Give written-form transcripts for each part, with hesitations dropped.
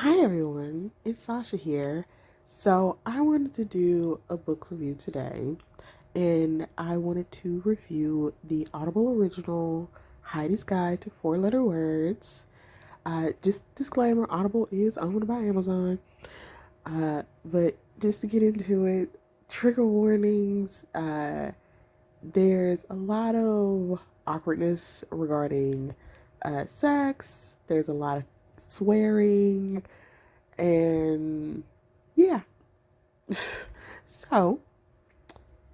Hi everyone, it's Sasha here. So I wanted to do a book review today, and I wanted to review the Audible original Heidi's Guide to Four-Letter Words. Just disclaimer: Audible is owned by Amazon. But just to get into it, trigger warnings. There's a lot of awkwardness regarding sex. There's a lot of swearing and yeah. So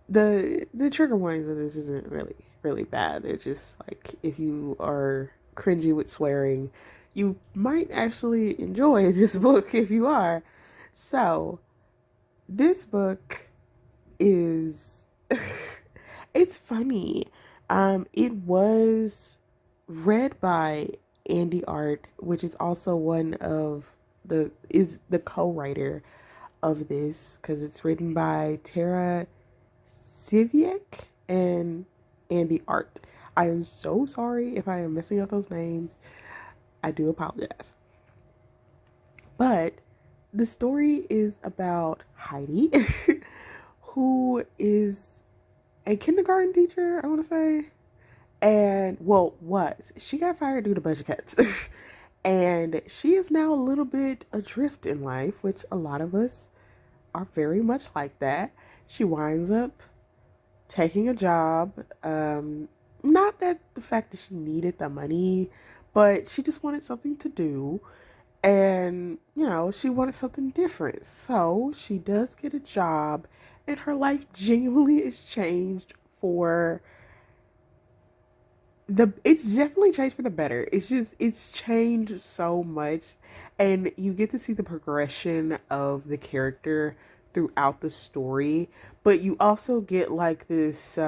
the trigger warnings of this isn't really bad. They're just like if you are cringy with swearing, you might actually enjoy this book if you are. So this book is it's funny. It was read by Andy Art, which is also one of the co-writer of this because it's written by Tara Siviak and Andy Art. I am so sorry if I am messing up those names. I do apologize. But the story is about Heidi, who is a kindergarten teacher, I want to say. And, well, was. She got fired due to budget cuts. And she is now a little bit adrift in life, which a lot of us are very much like that. She winds up taking a job. Not that the fact that she needed the money, but she just wanted something to do. And, she wanted something different. So she does get a job, and her life genuinely is changed for it's definitely changed for the better. It's changed so much, and you get to see the progression of the character throughout the story, but you also get like this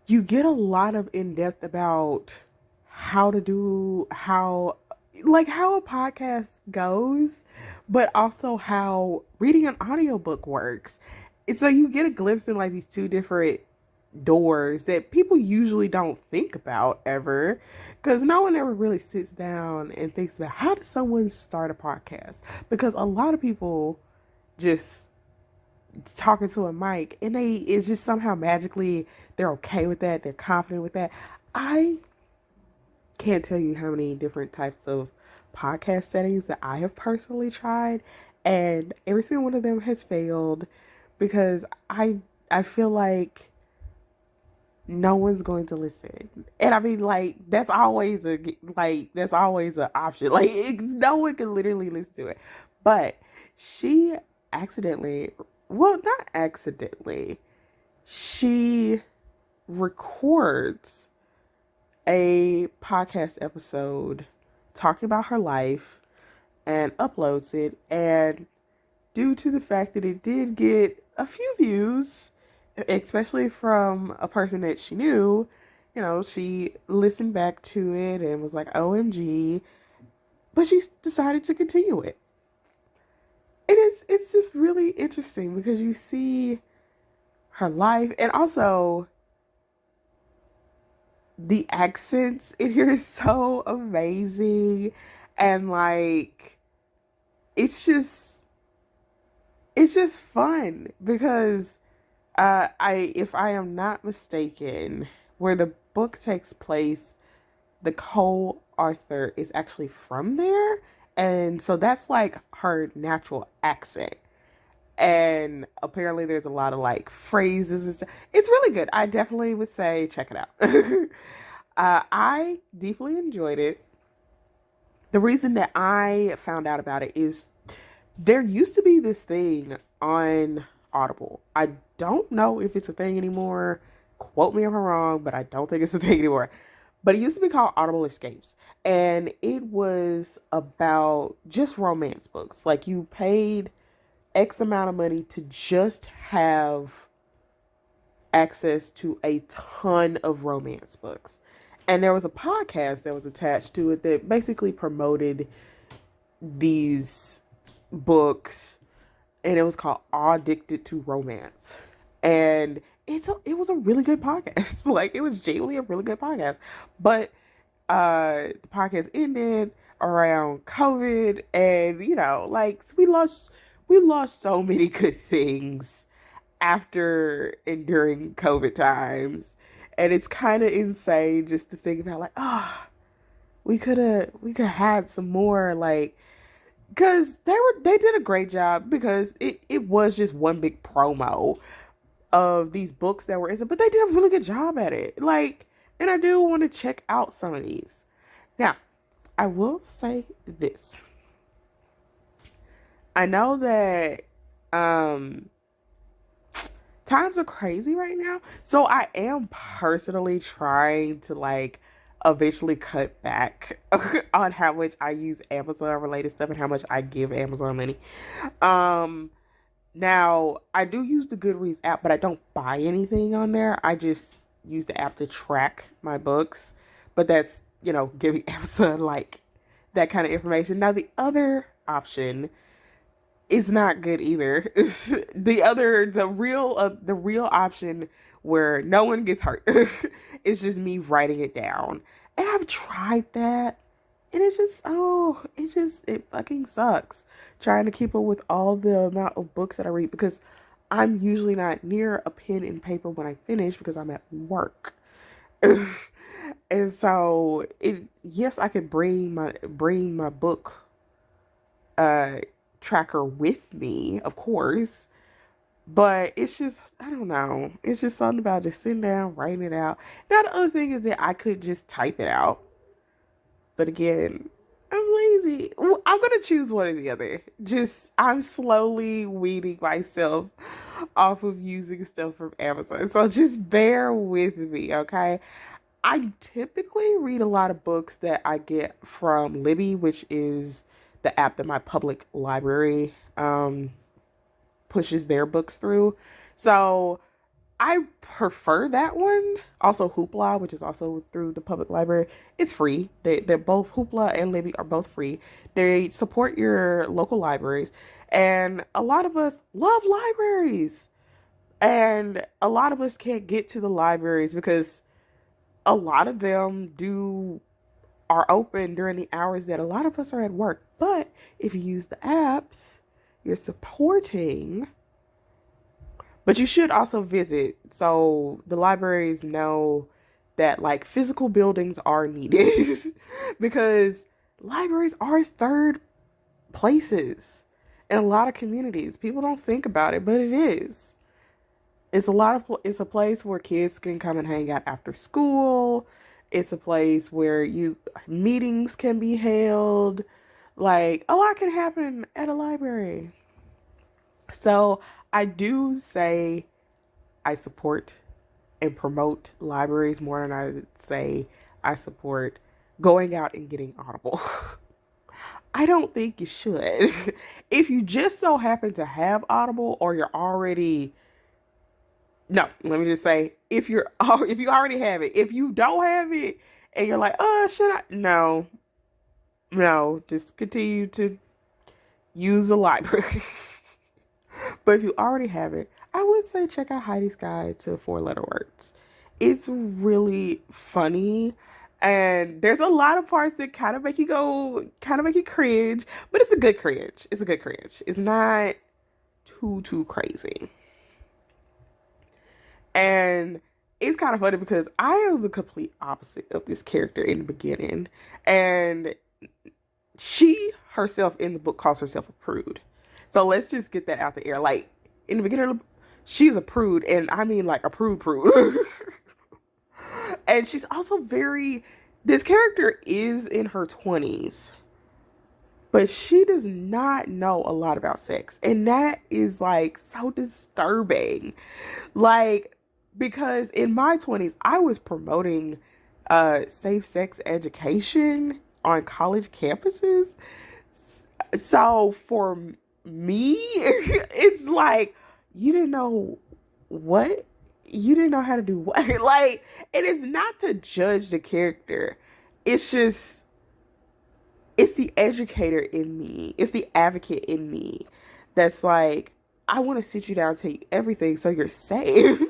you get a lot of in-depth about how to do how a podcast goes, but also how reading an audiobook works. So you get a glimpse in like these two different doors that people usually don't think about ever, because no one ever really sits down and thinks about how does someone start a podcast, because a lot of people just talking to a mic and it's just somehow magically they're okay with that, they're confident with that. I can't tell you how many different types of podcast settings that I have personally tried, and every single one of them has failed because I feel like no one's going to listen. And I mean, like, that's always an option. Like, no one can literally listen to it. But she accidentally, well, not accidentally, she records a podcast episode talking about her life and uploads it. And due to the fact that it did get a few views, especially from a person that she knew, she listened back to it and was like, OMG. But she decided to continue it. It's just really interesting because you see her life, and also the accents in here is so amazing. And like it's just fun because I if I am not mistaken, where the book takes place, the co-author is actually from there, and so that's like her natural accent. And apparently, there's a lot of like phrases and stuff. It's really good. I definitely would say check it out. I deeply enjoyed it. The reason that I found out about it is there used to be this thing on Audible. I don't know if it's a thing anymore. Quote me if I'm wrong, but I don't think it's a thing anymore. But it used to be called Audible Escapes. And it was about just romance books. Like you paid X amount of money to just have access to a ton of romance books. And there was a podcast that was attached to it that basically promoted these books, and it was called Addicted to Romance. And it was a really good podcast. Like it was genuinely a really good podcast. But the podcast ended. around COVID, and like we lost so many good things after and during COVID times. And it's kind of insane just to think about, like, oh, we could have had some more, like, because they did a great job, because it was just one big promo of these books that were in it, but they did a really good job at it. Like, and I do want to check out some of these. Now, I will say this. I know that um times are crazy right now. So I am personally trying to, like, eventually cut back on how much I use Amazon related stuff and how much I give Amazon money. Um Now, I do use the Goodreads app, but I don't buy anything on there. I just use the app to track my books. But that's, giving Amazon, like, that kind of information. Now, the other option is not good either. The real option where no one gets hurt is just me writing it down. And I've tried that, and it fucking sucks trying to keep up with all the amount of books that I read, because I'm usually not near a pen and paper when I finish because I'm at work. And so yes, I could bring my book uh tracker with me, of course, but it's just, I don't know. It's just something about just sitting down, writing it out. Now, the other thing is that I could just type it out. But again, I'm lazy. Well, I'm going to choose one or the other. Just, I'm slowly weeding myself off of using stuff from Amazon. So just bear with me, okay? I typically read a lot of books that I get from Libby, which is the app that my public library pushes their books through. So I prefer that one. Also, Hoopla, which is also through the public library, it's free. They're both, Hoopla and Libby are both free. They support your local libraries, and a lot of us love libraries, and a lot of us can't get to the libraries because a lot of them do are open during the hours that a lot of us are at work. But if you use the apps, you're supporting. But you should also visit, so the libraries know that, like, physical buildings are needed because libraries are third places in a lot of communities. People don't think about it, but it is. It's a place where kids can come and hang out after school. It's a place where meetings can be held. Like, a lot can happen at a library. So I do say I support and promote libraries more than I say I support going out and getting Audible. I don't think you should. If you just so happen to have Audible, or you're already, no, let me just say, if you already have it, if you don't have it and you're like, oh, should I? No, no, just continue to use the library. But if you already have it, I would say check out Heidi's Guide to Four-Letter Words. It's really funny, and there's a lot of parts that kind of make you cringe, but it's a good cringe. It's a good cringe. It's not too crazy. And it's kind of funny because I am the complete opposite of this character in the beginning. And she herself in the book calls herself a prude. So let's just get that out the air. Like, in the beginning, she's a prude, and I mean, like, a prude. And she's also this character is in her 20s, but she does not know a lot about sex. And that is, like, so disturbing. Like, because in my 20s, I was promoting safe sex education on college campuses. So for me, it's like, you didn't know what? You didn't know how to do what? Like, it is not to judge the character. It's just, it's the educator in me. It's the advocate in me that's like, I want to sit you down and tell you everything so you're safe.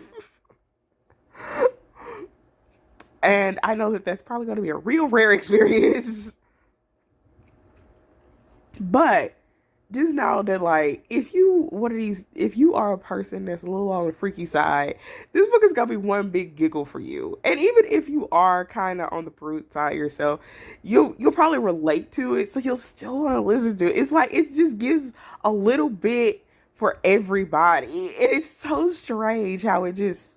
And I know that that's probably going to be a real rare experience. But just know that, like, if you are a person that's a little on the freaky side, this book is gonna be one big giggle for you. And even if you are kind of on the brute side yourself, you'll probably relate to it, so you'll still want to listen to it. It's like it just gives a little bit for everybody. And it's so strange how it gives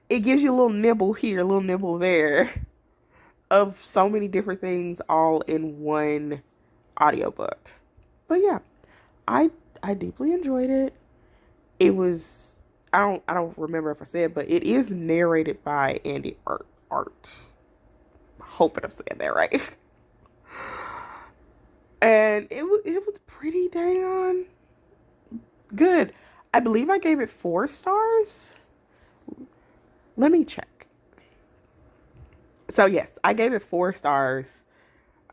you a little nibble here, a little nibble there of so many different things all in one audiobook. But yeah, I I deeply enjoyed it. It was I don't remember if I said, but it is narrated by Andy Art. Hoping I'm saying that right. And it was pretty dang good. I believe I gave it 4 stars. Let me check. So yes, I gave it 4 stars.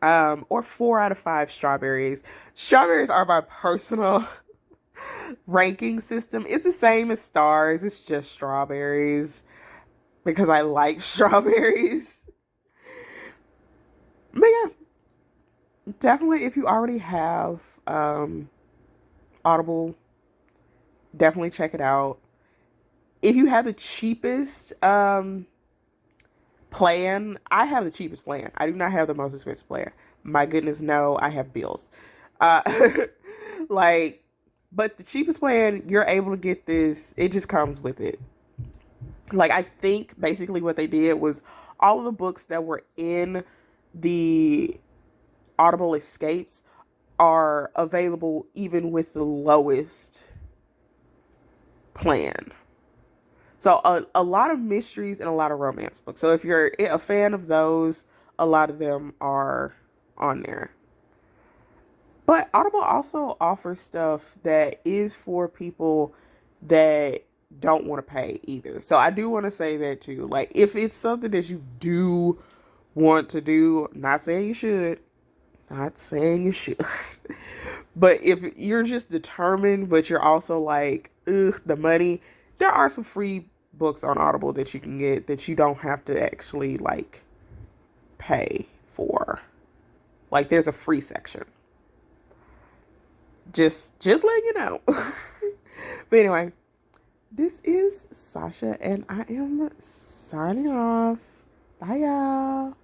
Or 4 out of 5 strawberries. Strawberries are my personal ranking system. It's the same as stars. It's just strawberries because I like strawberries. But yeah, definitely if you already have Audible, definitely check it out. If you have the cheapest plan, I have the cheapest plan. I do not have the most expensive plan. My goodness, no, I have bills. Uh, like, but the cheapest plan, you're able to get this. It just comes with it. Like, I think basically what they did was all of the books that were in the Audible Escapes are available even with the lowest plan. So a lot of mysteries and a lot of romance books. So if you're a fan of those, a lot of them are on there. But Audible also offers stuff that is for people that don't want to pay either. So I do want to say that too. Like, if it's something that you do want to do, not saying you should, not saying you should. But if you're just determined, but you're also like, ugh, the money, there are some free books on Audible that you can get that you don't have to actually like pay for. Like, there's a free section. Just letting you know. But anyway, this is Sasha and I am signing off. Bye y'all.